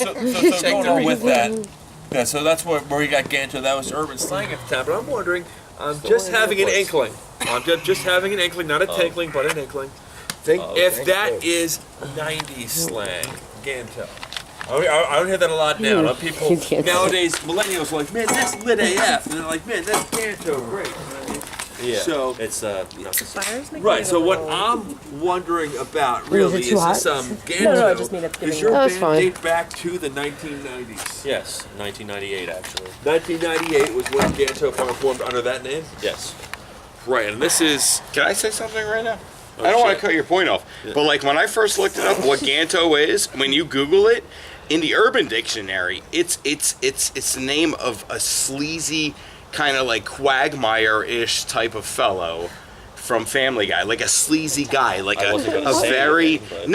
so going on with that, yeah, so that's where we got Ganto. That was urban slang at the time. But I'm wondering, just having an inkling. I'm just having an inkling, not a tinkling, but an inkling. If that is 90s slang, Ganto. I don't hear that a lot now. People nowadays, millennials are like, man, that's lit AF, and they're like, man, that's Ganto, great. Yeah, so it's right. So what I'm wondering about really is this Ganto. No, I just mean it's Does your band date back to the 1990s? Yes, 1998 actually. 1998 was when Ganto formed under that name. Yes. Right, and this is. Can I say something right now? I don't want to cut your point off, but like when I first looked it up, what Ganto is, when you Google it, in the Urban Dictionary, it's the name of a sleazy, kind of like Quagmire-ish type of fellow from Family Guy, like a sleazy guy, like a very but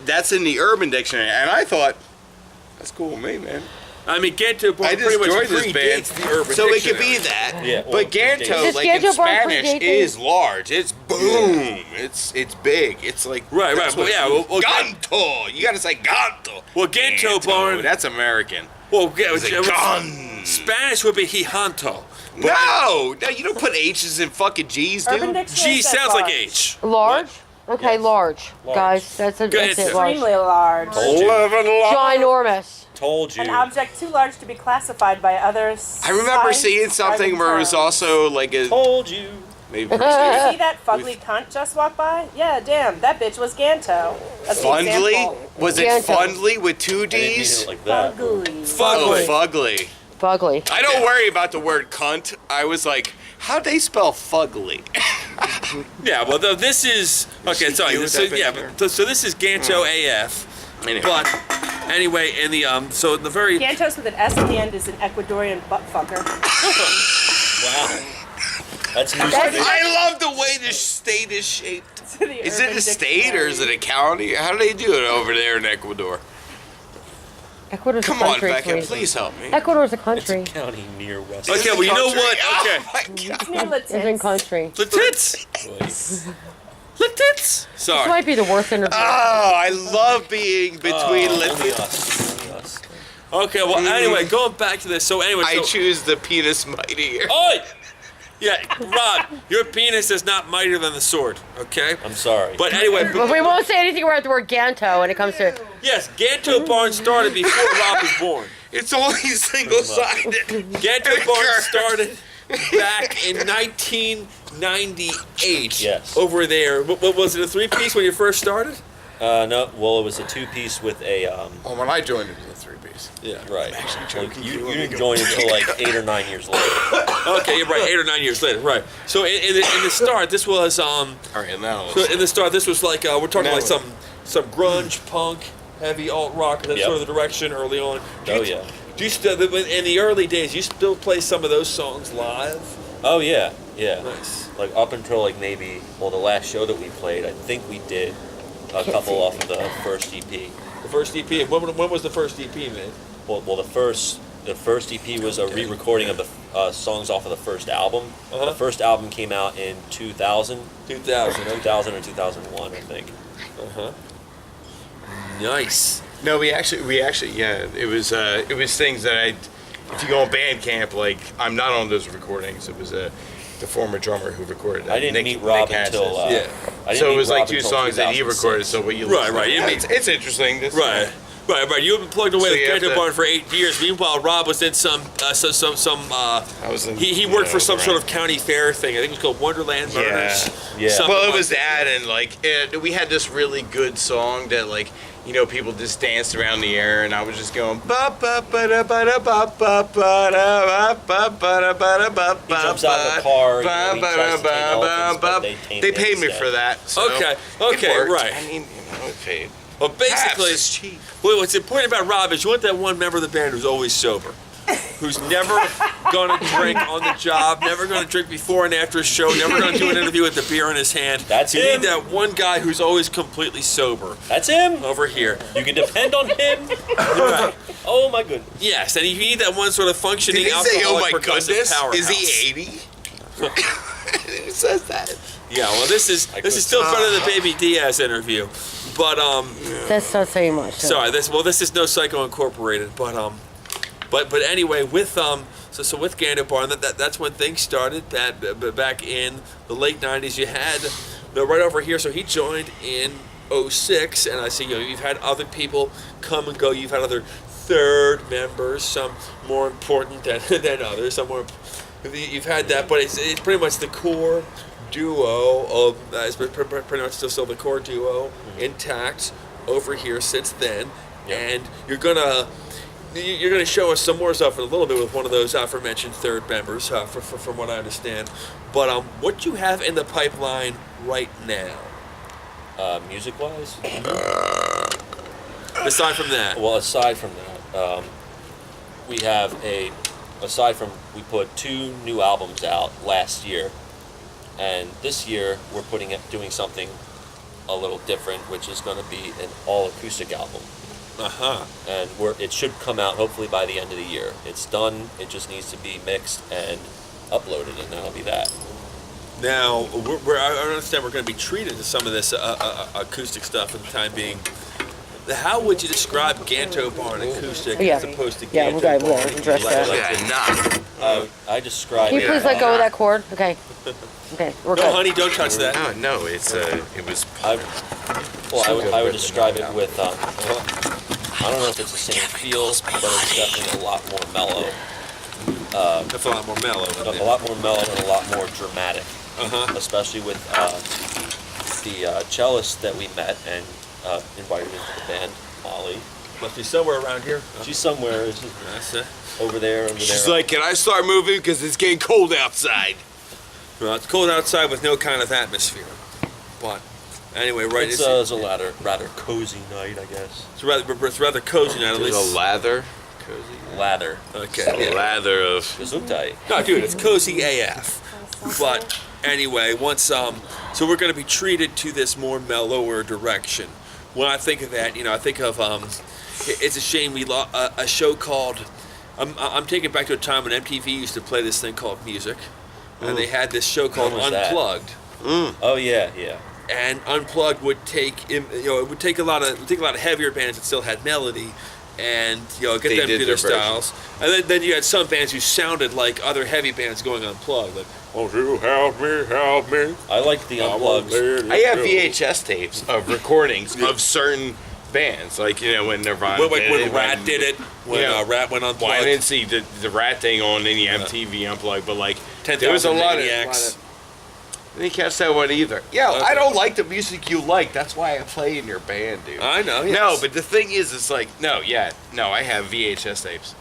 that's in the Urban Dictionary, and I thought that's cool with me, man. I mean, Ganto I pretty much destroyed this band, predates the Urban so Dictionary. it could be that. Yeah, but Ganto, like in Spanish, is large. It's boom. It's big. It's like right. Well, yeah. Well, Ganto. You gotta say Ganto. Well, Ganto barn. That's American. Well, Gun. Spanish would be Hijanto. No, you don't put H's in fucking G's, dude. G sounds like H. Large? Okay, large. Guys, that's it. Extremely large. Ginormous. Told you. An object too large to be classified by others. I remember seeing something where it was also like a. Told you. Maybe. Did you see that fugly cunt just walk by? Yeah, damn, that bitch was Ganto. Fundly? Was it Fundly with two D's? Like that. Fugly. Fugly. Fugly. I don't worry about the word cunt. I was like, how'd they spell fugly? Yeah, well, this is okay. Sorry. So this is Ganto AF. Anyway. But anyway, in the so in the very Gantos with an S at the end is an Ecuadorian buttfucker. Wow. That's new. I love the way the state is shaped. Is it a state or is it a county? How do they do it over there in Ecuador? Ecuador's Come a on, country. Becca, please help me. Ecuador's a country. It's a county near West. okay. Well, you know what? Okay. Oh my God. It's in country. The tits. The tits. This Sorry. might be the worst interview. Oh, I love being between Only Lithium. us. Okay. Well, anyway, going back to this. So anyway, I choose the penis mightier. Oi! Yeah, Rob, your penis is not mightier than the sword, okay? I'm sorry. But anyway... But we won't say anything about the word Ganto when it comes to... Yes, Ganto Barn started before Rob was born. It's only single-sided. Ganto Barn started back in 1998. Yes. Over there. What was it, a three-piece when you first started? No, well, it was a two-piece with a... Oh, when I joined it was a three-piece. Yeah. Right. I'm actually joking. You didn't join until like 8 or 9 years later. Okay, you're right, 8 or 9 years later, right. So in the start, this was... All right, now... So in the start, this was like, we're talking like some grunge, punk, heavy alt-rock, that sort of the direction early on. Do you still, in the early days, you still play some of those songs live? Oh, yeah. Nice. Like up until like maybe, well, the last show that we played, I think we did a couple off of the first EP. The first EP. When was the first EP, man? Well, the first EP was a re-recording of the songs off of the first album. Uh-huh. The first album came out in 2000. 2000 or 2001, I think. Nice. No, we actually, yeah. It was things that if you go on Bandcamp, like I'm not on those recordings. It was the former drummer who recorded it. I didn't meet Rob until So it was like two songs that he recorded. So what you right. It's interesting. Right. You've been plugged away So with Ganto Barn for 8 years. Meanwhile, Rob was in some. He worked for some sort of county fair thing. I think it was called Wonderland Murders. Yeah. Well, it was that, and like we had this really good song that like. People just danced around the air, and I was just going ba ba ba da ba da ba ba ba da ba ba da ba da ba ba. He jumps out of the car. He tries to tame elephants, but they paid me for that. So Okay, it worked. right. I mean, it paid. Well, basically, it's cheap. Well, what's important about Rob is you want that one member of the band who's always sober. Who's never gonna drink on the job, never gonna drink before and after a show, never gonna do an interview with the beer in his hand. That's you him. need that one guy who's always completely sober. That's him. Over here. You can depend on him. Right. Oh my goodness. Yes, and you need that one sort of functioning Did he say, "Oh alcoholic my percussive goodness"? powerhouse. Is he 80? Who says that? Yeah, well, this is still better than the Baby Diaz interview, but That's not saying much. sorry, this is No Psycho Incorporated, but anyway, with so with Ganto Barn, that's when things started. Back in the late '90s, you had right over here. So he joined in '06, and I see you've had other people come and go. You've had other third members, some more important than others. Some more you've had that, but it's pretty much the core duo of it's pretty much still the core duo intact over here since then. Yep. And you're gonna show us some more stuff in a little bit with one of those aforementioned third members, from what I understand. But what you have in the pipeline right now, Music-wise? aside from that, Well, aside from that, we put 2 new albums out last year, and this year we're doing something a little different, which is going to be an all acoustic album. And it should come out hopefully by the end of the year. It's done. It just needs to be mixed and uploaded, and that'll be that. now I understand we're going to be treated to some of this acoustic stuff for the time being. How would you describe Ganto Barn acoustic as opposed to Ganto we're Barn? gonna address that. I describe Can you it. please let go of that cord? Okay. Okay, we're No, good. honey, don't touch that. No, it was. I would describe it with, I don't know if it's the same feel, but it's definitely a lot more mellow. That's a lot more mellow. A lot more mellow and a lot more dramatic. Especially with the cellist that we met and invited into the band, Molly. Must be somewhere around here. She's somewhere That's it. over there. She's like, can I start moving? Because it's getting cold outside. Well, it's cold outside with no kind of atmosphere. But anyway, right? It's a rather cozy night, I guess. It's rather cozy now. At There's least. a lather. Lather. Okay. A lather of. Gesundheit. No, dude, it's cozy AF. But anyway, so we're going to be treated to this more mellower direction. When I think of that, I think of it's a shame we lost a show called. I'm taking it back to a time when MTV used to play this thing called Music, and they had this show called When was that? Unplugged. Oh yeah. And Unplugged would take it would take a lot of heavier bands that still had melody, and get They them did to their their styles. And then you had some bands who sounded like other heavy bands going unplugged, like "Won't you help me?" I like the unplugged. I have VHS tapes of recordings of certain bands, like when Nirvana When Rat did it, when Rat went unplugged. Well, I didn't see the Rat thing on any MTV Unplugged, but like 10,000 there was a lot Maniacs. of. I didn't catch that one either. Yeah, Okay. I don't like the music you like. That's why I play in your band, dude. I know. No, Yes. but the thing is, it's like I have VHS tapes.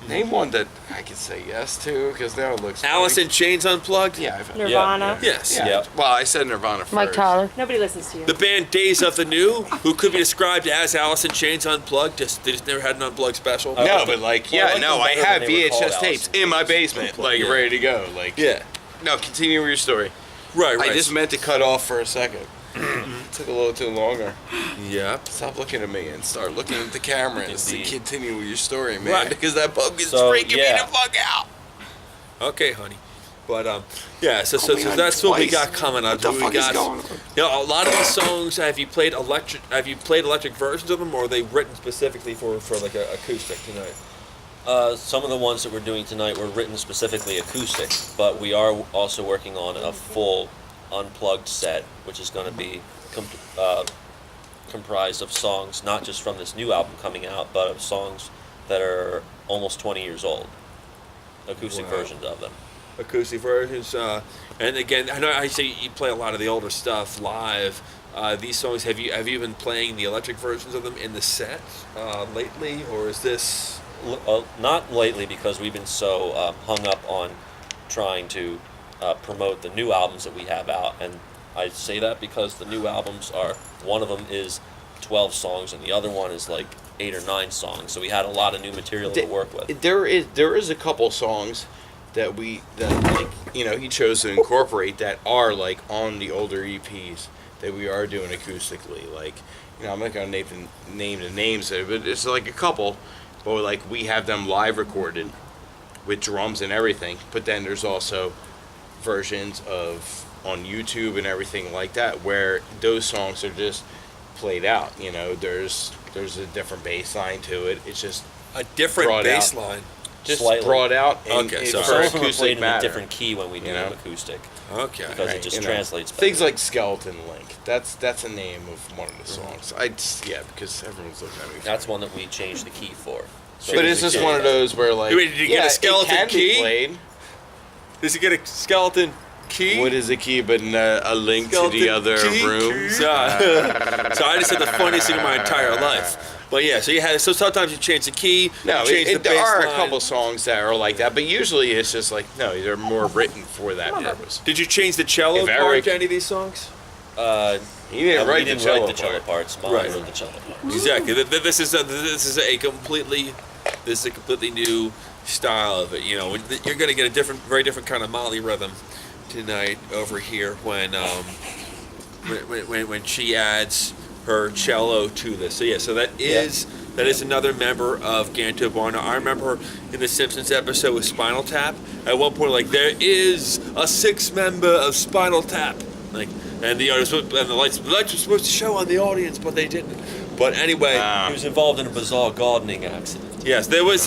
Name one that I can say yes to, because now it looks. Alice funny. in Chains Unplugged. Yeah, I've, Nirvana. Yes. yeah. Yeah. Well, I said Nirvana first. Mike Tyler. Nobody listens to you. The band Days of the New, who could be described as Alice in Chains Unplugged, they just never had an unplugged special. I No, like but them. like, Well, I like no, them I better have when they were called VHS Alice tapes in my basement, like Yeah. ready to go. Like, Yeah. no, continue with your story. Right. I just meant to cut off for a second. Took a little too longer. Yeah. Stop looking at me and start looking at the camera and Indeed. continue with your story, man. Right. Because that bug is So, freaking me yeah. the fuck out. Okay, honey. But yeah. So me on that's what we twice. got coming up. What the We fuck is got. going on? A lot of these songs. Have you played electric versions of them, or are they written specifically for like a acoustic tonight? Some of the ones that we're doing tonight were written specifically acoustic, but we are also working on a full unplugged set, which is going to be comprised of songs not just from this new album coming out, but of songs that are almost 20 years old. Acoustic Wow. versions of them. Acoustic versions. And again, I know I say you play a lot of the older stuff live. These songs, have you been playing the electric versions of them in the set lately, or is this? Not lately, because we've been so hung up on trying to promote the new albums that we have out, and I say that because the new albums are, one of them is 12 songs and the other one is like 8 or 9 songs, so we had a lot of new material to work with. There is a couple songs that he chose to incorporate that are like on the older EPs that we are doing acoustically. Like, I'm not gonna name the names of it, but it's like a couple, but like we have them live recorded with drums and everything. But then there's also versions of on YouTube and everything like that, where those songs are just played out. You know, there's a different bass line to it. It's just A different brought bass out. line. just Slightly. brought out in, Okay, in sorry. for Some of them are acoustic played in a matter. different key when we do You know? them acoustic Okay. because Right, it just you know. translates better. Things like Skeleton Link. That's the name of one of the songs. Because everyone's looking at me. That's one that we changed the key for. So But it's just one of those where like, Wait, did you get a skeleton it can key? Be played. Does he get a skeleton key? What is a key but a link Skeleton to the other key? room? So I just said the funniest thing of my entire life. But yeah, so sometimes you change the key. No, you change the there bass are a line. couple songs that are like that, but usually it's just like, no, they're more written for that purpose. Did you change the cello If part Eric- to any of these songs? He didn't we write didn't the cello write the cello part. parts. Mom Right. wrote the cello parts. Exactly. This is a completely new style of it. You know, you're going to get a very different kind of Molly rhythm tonight over here when she adds her cello to this. So yeah, so that is another member of Ganto Barn. Now, I remember in the Simpsons episode with Spinal Tap, at one point, like, there is a sixth member of Spinal Tap, like, and the lights were supposed to show on the audience, but they didn't. But anyway, He was involved in a bizarre gardening accident. yes, there is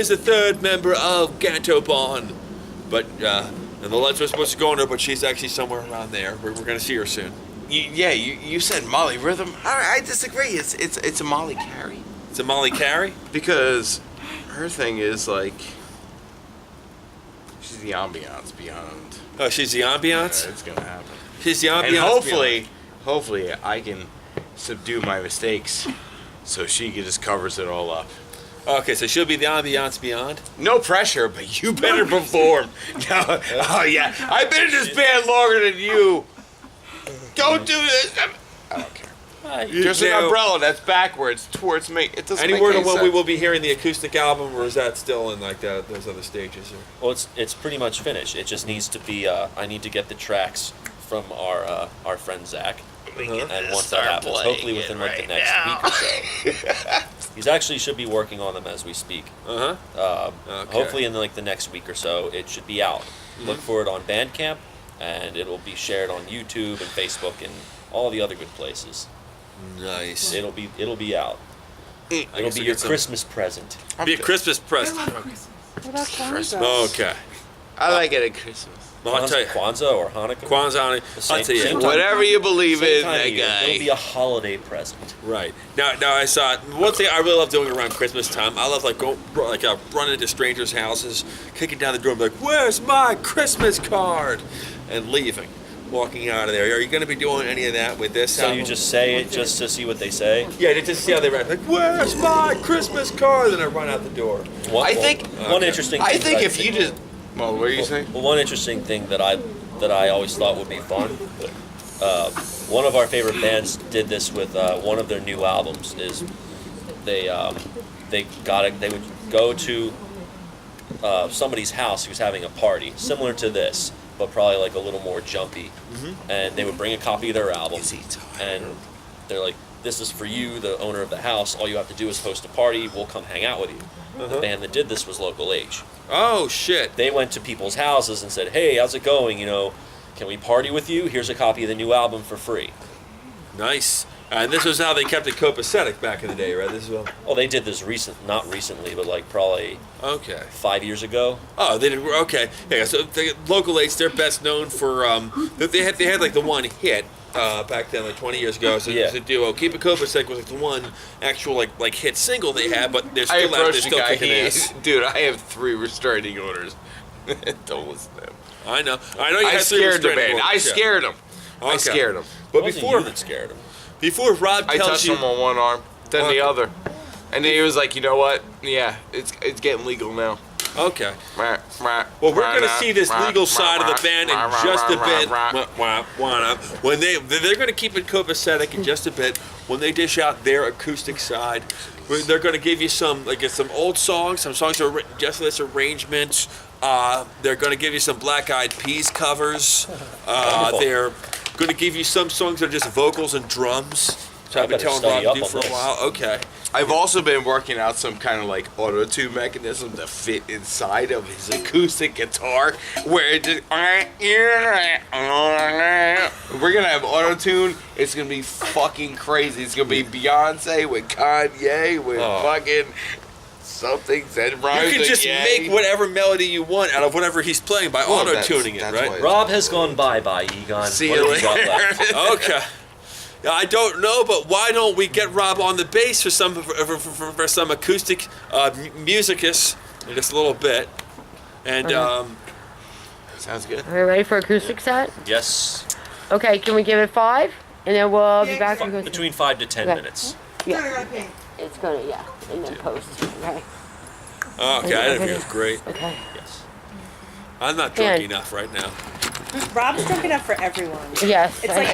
a third member of Ganto Barn, but and the lights were supposed to go on her, but she's actually somewhere around there. We're going to see her soon. You said Molly Rhythm. I disagree. It's a Molly Carey. It's a Molly Carey. Because her thing is like, she's the ambiance beyond. Oh, she's the ambiance. It's gonna happen. She's the ambiance. And hopefully I can subdue my mistakes, so she just covers it all up. Okay, so she'll be the ambiance beyond. No pressure, but you better perform. No, oh yeah, I've been in this band longer than you. Don't do this. I don't care. There's an Now, umbrella that's backwards towards me. It doesn't Any make word any on when we sense. will be hearing the acoustic album, or is that still in like those other stages? Or? Well, it's pretty much finished. It just needs to be. I need to get the tracks from our friend Zach, and once that happens, hopefully within like the next week or so. He's actually should be working on them as we speak. Okay. Hopefully in like the next week or so, it should be out. Look for it on Bandcamp, and it'll be shared on YouTube and Facebook and all the other good places. Nice. It'll be out. It'll guess be I your get some- Christmas present. Be a Christmas present. What about Kwanzaa? Okay. I like it at Christmas. Well, I'll tell you. Kwanzaa or Hanukkah. Kwanzaa. I'll tell you. Same time. Whatever you believe Same in, time that of year. It'll guy. be a holiday present. Right. Now I saw one thing I really love doing around Christmas time. I love running into strangers' houses, kicking down the door, and be like, "Where's my Christmas card?" and leaving, walking out of there. Are you going to be doing any of that with this? So album? you just say it just to see what they say. Yeah, just to see how they react. Like, "Where's my Christmas card?" Then I run out the door. One, I think- one interesting. I thing think that if you just. Well, what are you saying? Well, one interesting thing that I always thought would be fun. One of our favorite bands did this with one of their new albums. Is they would go to somebody's house who's having a party similar to this, but probably like a little more jumpy, and they would bring a copy of their album, and they're like, "This is for you, the owner of the house. All you have to do is host a party. We'll come hang out with you." The band that did this was Local Age. Oh shit! They went to people's houses and said, "Hey, how's it going? You know, can we party with you? Here's a copy of the new album for free." Nice. And this was how they kept it copacetic back in the day, right? This is what. Oh, they did this not recently, but like probably Okay. 5 years ago. Oh, they did. Okay. Yeah. So Local Eights, they're best known for they had like the one hit back then, like 20 years ago. So Yeah. it was a duo. Keep It Copacetic was like the one actual like hit single they had, but they're I still out there, approached the still guy. kicking ass. Dude, I have 3 restraining orders. Don't listen to him. I know. You I had three scared the restraining man. I orders, yeah. scared him. I Okay. scared him. But It wasn't before you that scared them. Rob I tells touched you, him on one arm, then the Okay. other, and then he was like, "You know what? Yeah, it's getting legal now." okay. Well, Well, we're going to see this legal side of the band in just a bit. When they're going to keep it copacetic in just a bit. When they dish out their acoustic side, they're going to give you some old songs, some songs that are written just for this arrangement. They're going to give you some Black Eyed Peas covers. They're going to give you some songs that are just vocals and drums. So I've been telling Rob to do for a while. Okay. I've also been working out some kind of like auto-tune mechanism to fit inside of his acoustic guitar, where it just we're gonna have auto-tune. It's gonna be fucking crazy. It's gonna be Beyonce with Kanye with fucking something that rhymes. You can just make whatever melody you want out of whatever he's playing by auto-tuning it, right? Rob has gone bye-bye, Egon. See what you have you got later. left? Okay. I don't know, but why don't we get Rob on the bass for some acoustic musicus in just a little bit? And Sounds good. Are we ready for acoustic set? Yes. Okay, can we give it 5? And then we'll be back. Between 5 to 10 minutes. Yeah. It's gonna, yeah. And then post. Okay. okay, I think it was great. Okay. Yes. I'm not drunk enough right now. Rob's drunk enough for everyone. Yes. It's like